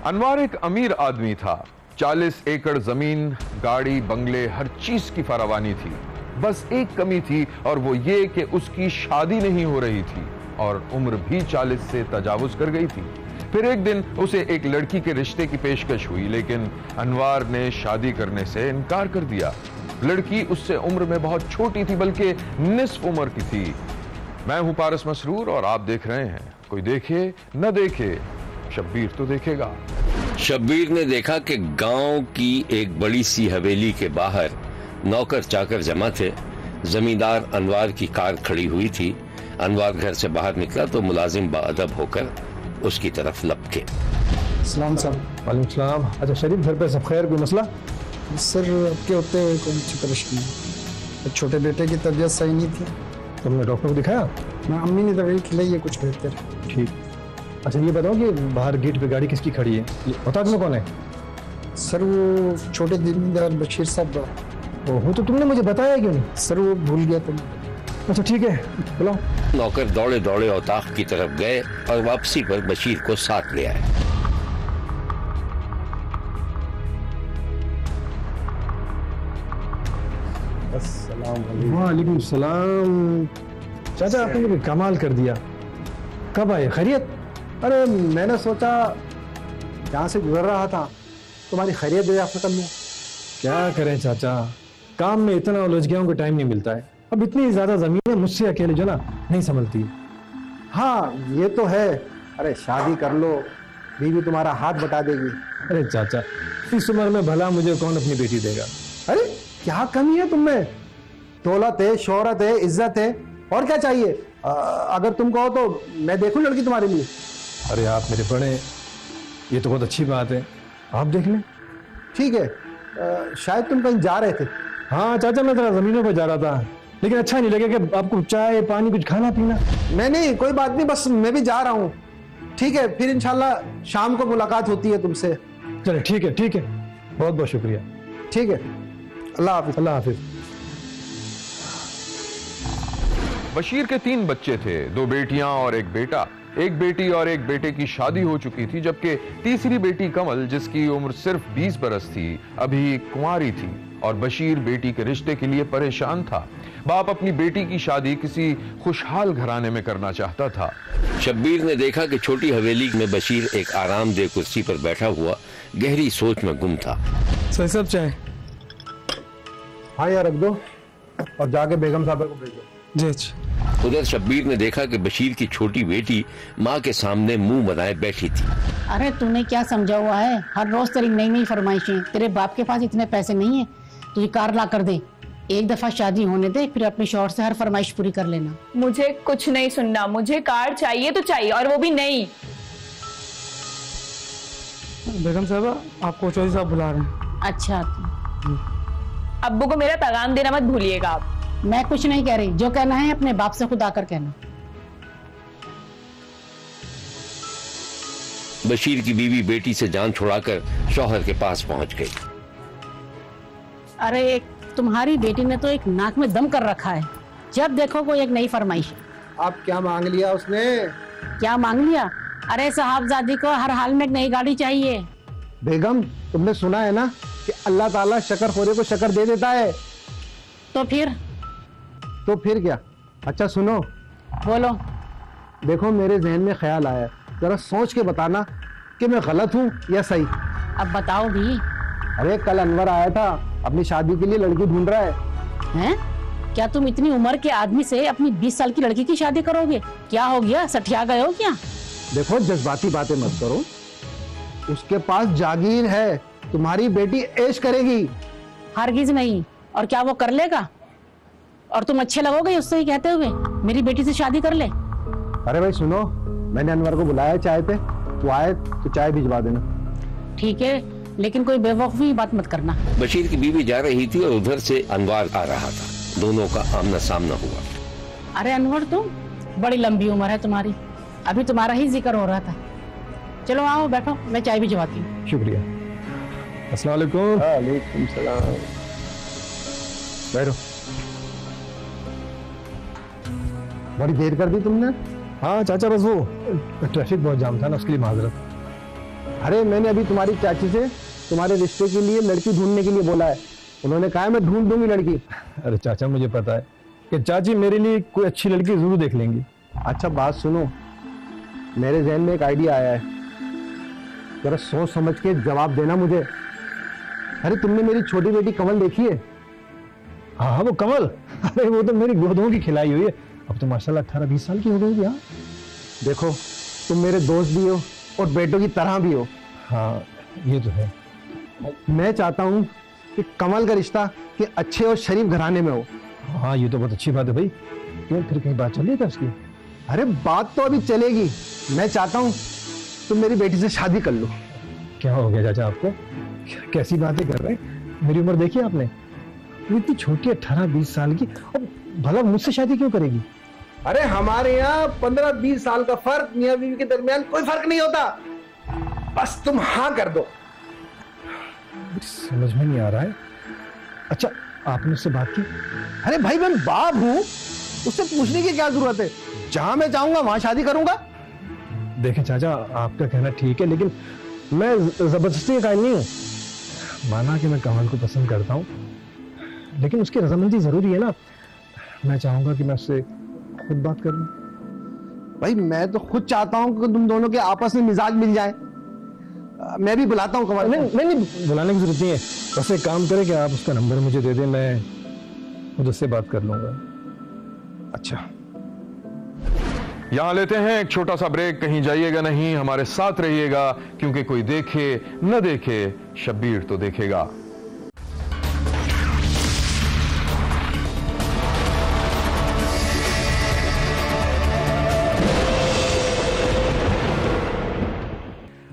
अनवार एक अमीर आदमी था। 40 एकड़ जमीन, गाड़ी, बंगले, हर चीज की फरावानी थी। बस एक कमी थी और वो ये कि उसकी शादी नहीं हो रही थी और उम्र भी 40 से तजावुज कर गई थी। फिर एक दिन उसे एक लड़की के रिश्ते की पेशकश हुई, लेकिन अनवार ने शादी करने से इनकार कर दिया। लड़की उससे उम्र में बहुत छोटी थी, बल्कि निस्फ उम्र की थी। मैं हूं पारस मसरूर और आप देख रहे हैं कोई देखे न देखे, शब्बीर तो देखेगा। शब्बीर ने देखा कि गांव की एक बड़ी सी हवेली के बाहर नौकर चाकर जमा थे। जमींदार अनवार की कार खड़ी हुई थी। अनवार घर से बाहर निकला तो मुलाजिम बाअदब होकर उसकी तरफ लपके। सलाम साहब। वालेकुम सलाम। अच्छा शरीफ, घर पे सब खैर? कोई मसला? सर आपके होते हुए कोई परेशानी? छोटे बेटे की तबीयत सही नहीं थी। तुमने डॉक्टर को दिखाया? मैं अम्मी ने दवाई खिलाई है, कुछ बेहतर। ठीक। अच्छा ये बताओ कि बाहर गेट पे गाड़ी किसकी खड़ी है? ये पता तुम्हें कौन है? सर वो छोटे जिम्मेदार बशीर साहब। वो तो तुमने मुझे बताया क्यों नहीं? सर वो भूल गया था। अच्छा ठीक है, बुलाओ। नौकर दौड़े दौड़े औताक की तरफ गए और वापसी पर बशीर को साथ ले आए। वालेकुम सलाम। चाचा आपने मुझे कमाल कर दिया। कब आए? खैरियत? अरे मैंने सोचा यहाँ से गुजर रहा था, तुम्हारी खैरियत दरियाफ्त कर लूँ। क्या करें चाचा, काम में इतना उलझ गया हूँ कि टाइम नहीं मिलता है। अब इतनी ज्यादा जमीनें मुझसे अकेले जो ना नहीं संभलती। हाँ ये तो है। अरे शादी कर लो, बीवी तुम्हारा हाथ बटा देगी। अरे चाचा इस उम्र में भला मुझे कौन अपनी बेटी देगा? अरे क्या कमी है तुममें? दौलत है, शोहरत है, इज्जत है, और क्या चाहिए? अगर तुम कहो तो मैं देखूं लड़की तुम्हारे लिए। अरे आप मेरे बड़े, ये तो बहुत अच्छी बात है, आप देख लें। ठीक है। शायद तुम कहीं जा रहे थे। हाँ चाचा मैं जरा जमीनों पर जा रहा था, लेकिन अच्छा नहीं लगे कि आपको चाय पानी कुछ खाना पीना। नहीं कोई बात नहीं, बस मैं भी जा रहा हूँ। ठीक है, फिर इंशाल्लाह शाम को मुलाकात होती है तुमसे। चले ठीक है, ठीक है, बहुत बहुत शुक्रिया। ठीक है, अल्लाह हाफिज। अल्लाह हाफिज। बशीर के 3 बच्चे थे, 2 बेटियां और 1 बेटा। एक बेटी और एक बेटे की शादी हो चुकी थी, जबकि तीसरी बेटी कमल, जिसकी उम्र सिर्फ 20 बरस थी, अभी कुंवारी थी और बशीर बेटी के रिश्ते के लिए परेशान था। बाप अपनी बेटी की शादी किसी खुशहाल घराने में करना चाहता था। शब्बीर ने देखा कि छोटी हवेली में बशीर एक आरामदेह कुर्सी पर बैठा हुआ गहरी सोच में गुम था। सही सब चाय? हाँ यार रख दो और जाके बेगम साहब को भेजो। जी। उधर शब्बीर ने देखा कि बशीर की छोटी बेटी माँ के सामने मुंह बनाए बैठी थी। अरे तूने क्या समझा हुआ है? हर रोज तेरी नई नई फरमाइशें। तेरे बाप के पास इतने पैसे नहीं है, तुझे कार ला कर दे। एक दफा शादी होने दे, फिर अपने शौहर से हर फरमाइश पूरी कर लेना। मुझे कुछ नहीं सुनना, मुझे कार चाहिए तो चाहिए, और वो भी नहीं। बेगम साहबा आपको चौधरी साहब बुला रहे हैं। अच्छा अब्बू को मेरा पैगाम देना मत भूलिएगा आप। मैं कुछ नहीं कह रही, जो कहना है अपने बाप से खुद आकर कहना। बशीर की बीवी बेटी से जान छुड़ाकर शौहर के पास पहुंच गई। अरे तुम्हारी बेटी ने तो एक नाक में दम कर रखा है, जब देखो कोई एक नई फरमाइश। आप क्या मांग लिया उसने? क्या मांग लिया? अरे साहबजादी को हर हाल में एक नई गाड़ी चाहिए। बेगम तुमने सुना है ना कि अल्लाह ताला शकरखोरे को शक्कर दे देता है। तो फिर क्या? अच्छा सुनो, बोलो। देखो मेरे जहन में ख्याल आया, जरा सोच के बताना कि मैं गलत हूँ या सही। अब बताओ भी। अरे कल अनवर आया था, अपनी शादी के लिए लड़की ढूंढ रहा है। हैं? क्या तुम इतनी उम्र के आदमी से अपनी 20 साल की लड़की की शादी करोगे? क्या हो गया, सठिया गए हो क्या? देखो जज्बाती बातें मत करो, उसके पास जागीर है, तुम्हारी बेटी ऐश करेगी। हरगिज नहीं। और क्या वो कर लेगा? और तुम अच्छे लगोगे उससे ही कहते हुए मेरी बेटी से शादी कर ले। अरे भाई सुनो, मैंने अनवर को बुलाया चाय पे, वो आए तो चाय भिजवा देना। ठीक है, लेकिन कोई बेवकूफी बात मत करना। बशीर की बीवी जा रही थी और उधर से अनवर आ रहा था। दोनों का आमना सामना हुआ। अरे अनवर, तुम बड़ी लंबी उम्र है तुम्हारी, अभी तुम्हारा ही जिक्र हो रहा था। चलो आओ बैठो, मैं चाय भिजवाती हूँ। शुक्रिया। अस्सलाम वालेकुम। वालेकुम सलाम। बैठो। बड़ी देर कर दी तुमने। हाँ चाचा, बस वो ट्रैफिक बहुत जाम था ना, उसके लिए माजरत। अरे मैंने अभी तुम्हारी चाची से तुम्हारे रिश्ते के लिए लड़की ढूंढने के लिए बोला है। उन्होंने कहा है मैं ढूंढ दूंगी लड़की। अरे चाचा, मुझे पता है कि चाची मेरे लिए कोई अच्छी लड़की जरूर देख लेंगी। अच्छा बात सुनो, मेरे जहन में एक आइडिया आया है, जरा सोच समझ के जवाब देना मुझे। अरे तुमने मेरी छोटी बेटी कमल देखी है? हाँ, वो कमल, अरे वो तो मेरी गोदों की खिलाई हुई है। अब तो माशाल्लाह 18-20 साल की हो गई। हाँ देखो, तुम मेरे दोस्त भी हो और बेटों की तरह भी हो। हाँ, ये तो है। मैं चाहता हूँ कि कमल का रिश्ता कि अच्छे और शरीफ घराने में हो। हाँ, ये तो बहुत अच्छी बात है भाई। क्यों, फिर कहीं बात चल रही है उसकी? अरे बात तो अभी चलेगी। मैं चाहता हूँ तुम मेरी बेटी से शादी कर लो। क्या हो गया चाचा आपको? कैसी बातें कर रहे हैं? मेरी उम्र देखी आपने? वो इतनी छोटी 18-20 साल की, अब भला मुझसे शादी क्यों करेगी? अरे हमारे यहाँ 15-20 साल का फर्क मियां बीवी के दरमियान कोई फर्क नहीं होता। बस तुम हाँ कर दो। समझ में नहीं आ रहा है। अच्छा, आपने उससे बात की? अरे भाई मैं बाप हूँ, उससे पूछने की क्या जरूरत है? जहां मैं चाहूंगा वहां शादी करूंगा। देखें चाचा, आपका कहना ठीक है, लेकिन मैं जबरदस्ती का कायल नहीं हूँ। माना कि मैं कमल को पसंद करता हूँ, लेकिन उसकी रजामंदी जरूरी है ना। मैं चाहूंगा कि मैं उससे खुद बात कर लूं। भाई मैं तो खुद चाहता हूं कि तुम दोनों के आपस में मिजाज मिल जाए। मैं भी बुलाता हूं कमल। नहीं, बुलाने की जरूरत नहीं है। बस एक काम करें कि आप उसका नंबर मुझे दे दें, मैं खुद उससे बात कर लूंगा। अच्छा, यहां लेते हैं एक छोटा सा ब्रेक। कहीं जाइएगा नहीं, हमारे साथ रहिएगा, क्योंकि कोई देखे न देखे, शब्बीर तो देखेगा।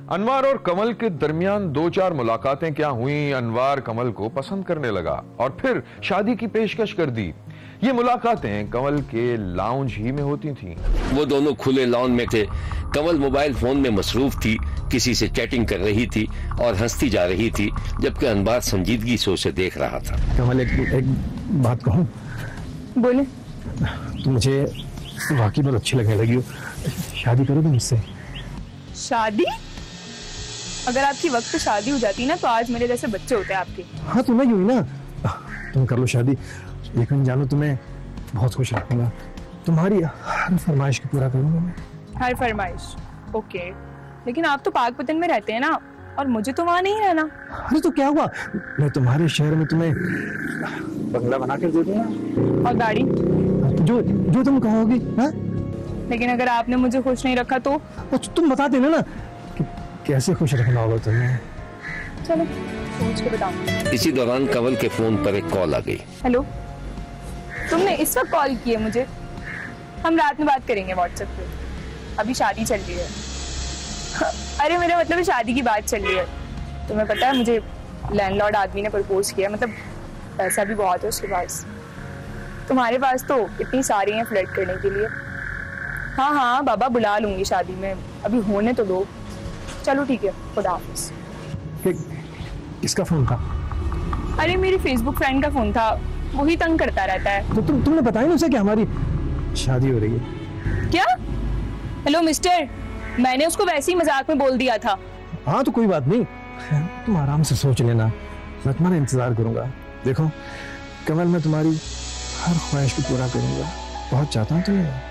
अनवार और कमल के दरमियान 2-4 मुलाकातें क्या हुई। अनवार कमल को पसंद करने लगा और फिर शादी की पेशकश कर दी। ये मुलाकातें कमल के लाउंज ही में होती थीं। वो दोनों खुले लॉन में थे। कमल मोबाइल फोन में मसरूफ थी, किसी से चैटिंग कर रही थी और हंसती जा रही थी, जबकि अनवार संजीदगी से उसे देख रहा था। कमल, एक बात कहूं? बोले। तो मुझे वाकई बहुत अच्छी लगने लगी हो। शादी करोगे मुझसे? शादी? अगर आपकी वक्त पे शादी हो जाती ना तो आज मेरे जैसे बच्चे होते हैं आपके। हाँ, तुम्हें हुई ना, तुम कर लो शादी। लेकिन जानो, तुम्हें बहुत खुश रखूंगा। तुम्हारी हर फरमाइश को पूरा करूंगा मैं। हर फरमाइश? ओके, लेकिन आप तो पाकपतन में रहते हैं ना, और मुझे तो वहां नहीं रहना। अरे तो क्या हुआ, मैं तुम्हारे शहर में तुम्हें बंगला बना कर दे दूंगा। और गाड़ी? जो जो तुम कहोगी। हाँ, लेकिन अगर आपने मुझे खुश नहीं रखा तो? तुम बता देना ना कि कैसे खुश रखना होगा तुम्हें। चलो सोच के बताऊं। इसी दौरान कमल के फोन पर एक कॉल आ गई। हेलो, तुमने इस वक्त कॉल की है मुझे? हम रात में बात करेंगे व्हाट्सएप पे, अभी शादी चल रही है। अरे मेरा मतलब शादी की बात चल रही है। तुम्हें पता है मुझे लैंडलॉर्ड आदमी ने प्रपोज किया, मतलब पैसा भी बहुत है उसके पास। तुम्हारे पास तो इतनी सारी हैं फ्लर्ट करने के लिए। हाँ हाँ बाबा, बुला लूंगी शादी में, अभी होने तो दो। चलो ठीक है, खुदा हाफिज। किसका फोन था? अरे मेरी फेसबुक फ्रेंड का फोन था, वही तंग करता रहता है। तो तुमने बताया ना उसे कि हमारी शादी हो रही है? क्या? हेलो मिस्टर, मैंने उसको वैसे ही मजाक में बोल दिया था। हाँ तो कोई बात नहीं, तुम आराम से सोच लेना, मैं तुम्हारा इंतजार करूंगा। देखो कमल, मैं तुम्हारी हर ख्वाहिश को पूरा करूंगा, बहुत चाहता हूँ तुम्हें।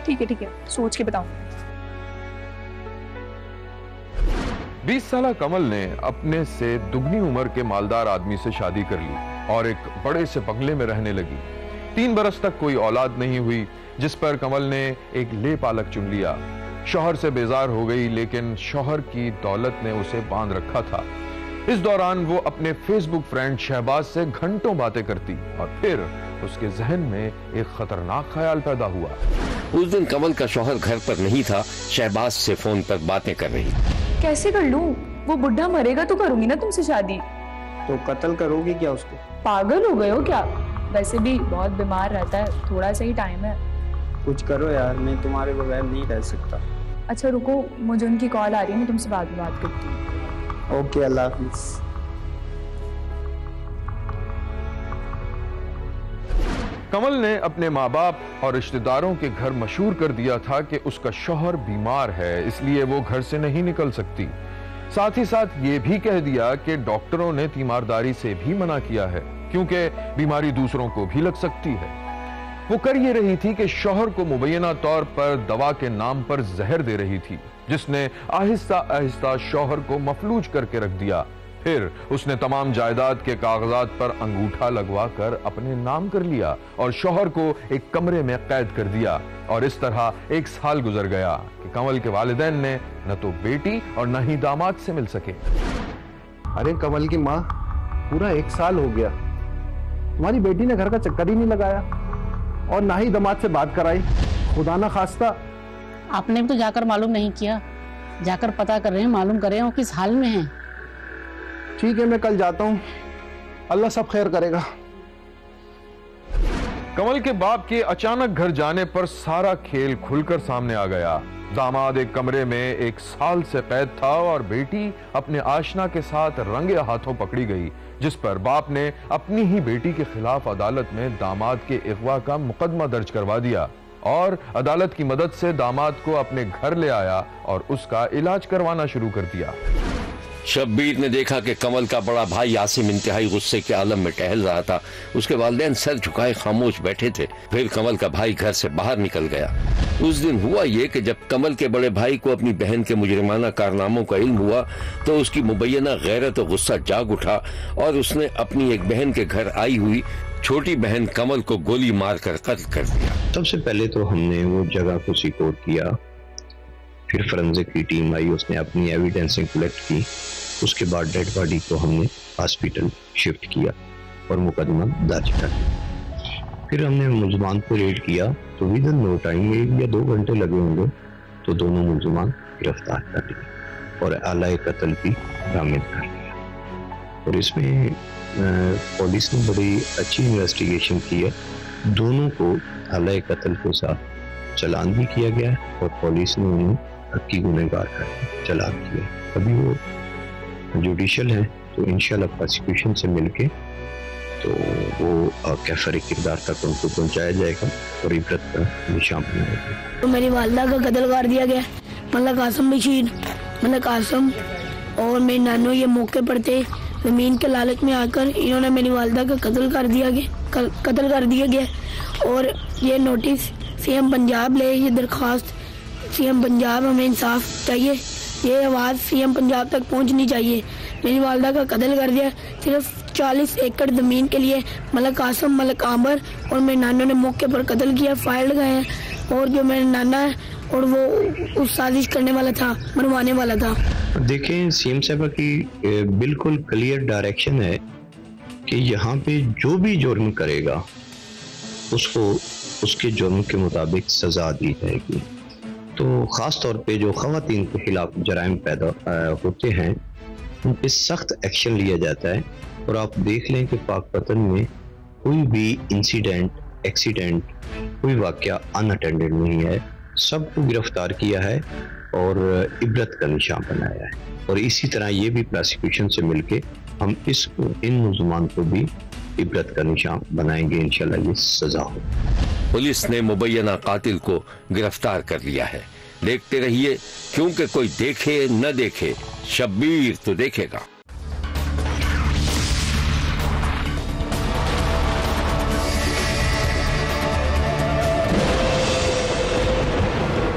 ठीक है, सोच के बताऊं। 20 साला कमल ने अपने से दुगनी उम्र के मालदार आदमी से शादी कर ली और एक बड़े से बंगले में रहने लगी। 3 बरस तक कोई औलाद नहीं हुई, जिस पर कमल ने एक ले पालक चुन लिया। शौहर से बेजार हो गई, लेकिन शौहर की दौलत ने उसे बांध रखा था। इस दौरान वो अपने फेसबुक फ्रेंड शहबाज से घंटों बातें करती और फिर उसके जहन में एक खतरनाक ख्याल पैदा हुआ। उस दिन कमल का शौहर घर पर नहीं था, शहबाज से फोन पर बातें कर रही। कैसे कर लूं? वो बुढ़ा मरेगा तो करूंगी ना तुमसे शादी। तो कत्ल करोगी क्या उसको? पागल हो गए हो क्या? वैसे भी बहुत बीमार रहता है, थोड़ा सा ही टाइम है। कुछ करो यार, मैं तुम्हारे बगैर नहीं रह सकता। अच्छा रुको, मुझे उनकी कॉल आ रही है, मैं तुमसे बाद में बात करती हूँ। ओके, अल्लाह हाफिज। कमल ने अपने माँ बाप और रिश्तेदारों के घर मशहूर कर दिया था कि उसका शौहर बीमार है, इसलिए वो घर से नहीं निकल सकती। साथ ही साथ ये भी कह दिया कि डॉक्टरों ने तीमारदारी से भी मना किया है क्योंकि बीमारी दूसरों को भी लग सकती है। वो कर ये रही थी कि शौहर को मुबैना तौर पर दवा के नाम पर जहर दे रही थी, जिसने आहिस्ता आहिस्ता शौहर को मफलूज करके रख दिया। फिर उसने तमाम जायदाद के कागजात पर अंगूठा लगवाकर अपने नाम कर लिया और शौहर को एक कमरे में कैद कर दिया। और इस तरह 1 साल गुजर गया कि कमल के वालिदैन ने न तो बेटी और न ही दामाद से मिल सके। अरे कमल की माँ, पूरा 1 साल हो गया, तुम्हारी बेटी ने घर का चक्कर ही नहीं लगाया और ना ही दामाद से बात कराई। खुदा ना खास्ता। आपने भी तो जाकर मालूम नहीं किया। जाकर पता कर रहे हैं, मालूम कर रहे हैं वो किस हाल में है। ठीक है, मैं कल जाता हूँ, अल्लाह सब खैर करेगा। कमल के बाप के अचानक घर जाने पर सारा खेल खुलकर सामने आ गया। दामाद एक कमरे में 1 साल से कैद था और बेटी अपने आशना के साथ रंगे हाथों पकड़ी गई, जिस पर बाप ने अपनी ही बेटी के खिलाफ अदालत में दामाद के अगवा का मुकदमा दर्ज करवा दिया और अदालत की मदद से दामाद को अपने घर ले आया और उसका इलाज करवाना शुरू कर दिया। शब्बीर ने देखा कि कमल का बड़ा भाई यासिम इंतहाई गुस्से के आलम में टहल रहा था। उसके वालिदैन सर झुकाए खामोश बैठे थे। फिर कमल का भाई घर से बाहर निकल गया। उस दिन हुआ ये कि जब कमल के बड़े भाई को अपनी बहन के मुजरिमाना कारनामों का इल्म हुआ तो उसकी मुबैना गैरत और गुस्सा जाग उठा और उसने अपनी एक बहन के घर आई हुई छोटी बहन कमल को गोली मारकर कत्ल कर दिया। सबसे पहले तो हमने वो जगह को सिक्योर किया, फिर फोरेंसिक की टीम आई, उसने अपनी एविडेंसें कलेक्ट की। उसके बाद डेड बॉडी को हमने हॉस्पिटल शिफ्ट किया और मुकदमा दर्ज कर दिया। फिर हमने मुलजमान को रेड किया तो विदिन नो टाइम 1 या 2 घंटे लगे होंगे तो दोनों मुलजमान गिरफ्तार कर लिए और आला कत्ल भी बरामद कर लिया। और इसमें पुलिस ने बड़ी अच्छी इन्वेस्टिगेशन की है। दोनों को आला कत्ल के साथ चालान भी किया गया है और पुलिस ने उन्हें हक्की गुनहगार कर चालान किया। अभी वो जुडिशल है तो इंशाल्लाह प्रोसिक्यूशन से मिलके तो वो कैफर किरदार तक उनको पहुंचाया जाएगा और इबरत का निशान बनाया जाएगा। तो मेरी वालदा का कत्ल कर दिया गया, मलक कासिम बशीर, मलक कासिम और मेरे नानू ये मौके पर थे। जमीन के लालच में आकर इन्होंने मेरी वालदा का कत्ल कर दिया गया और ये नोटिस सीएम पंजाब ले, ये दरख्वास्त सीएम पंजाब, हमें इंसाफ चाहिए, ये आवाज़ सीएम पंजाब तक पहुंचनी चाहिए। मेरी वालदा का कत्ल कर दिया सिर्फ 40 एकड़ ज़मीन के लिए। मलक कासिम, मलक आमर और मेरे नानों ने मौके पर कत्ल किया, फाइल लगाए हैं। और जो मेरा नाना है और वो उस साजिश करने वाला था, मरवाने वाला था। देखें, सीएम साहब की बिल्कुल क्लियर डायरेक्शन है कि यहाँ पे जो भी जुर्म करेगा उसको उसके जुर्म के मुताबिक सजा दी जाएगी। तो ख़ास तौर पे जो ख़वातीन के खिलाफ जराइम पैदा होते हैं उन पे सख्त एक्शन लिया जाता है। और आप देख लें कि पाकपतन में कोई भी इंसिडेंट, एक्सीडेंट, कोई वाक़या अनअटेंडेड नहीं है, सबको गिरफ्तार किया है और इबरत का निशान बनाया है। और इसी तरह ये भी प्रोसिक्यूशन से मिलके हम इन मुलजमान को भी इबरत का निशान बनाएंगे, इंशाल्लाह ये सजा हो। पुलिस ने मुबैना कातिल को गिरफ्तार कर लिया है। देखते रहिए, क्योंकि कोई देखे न देखे, शब्बीर तो देखेगा।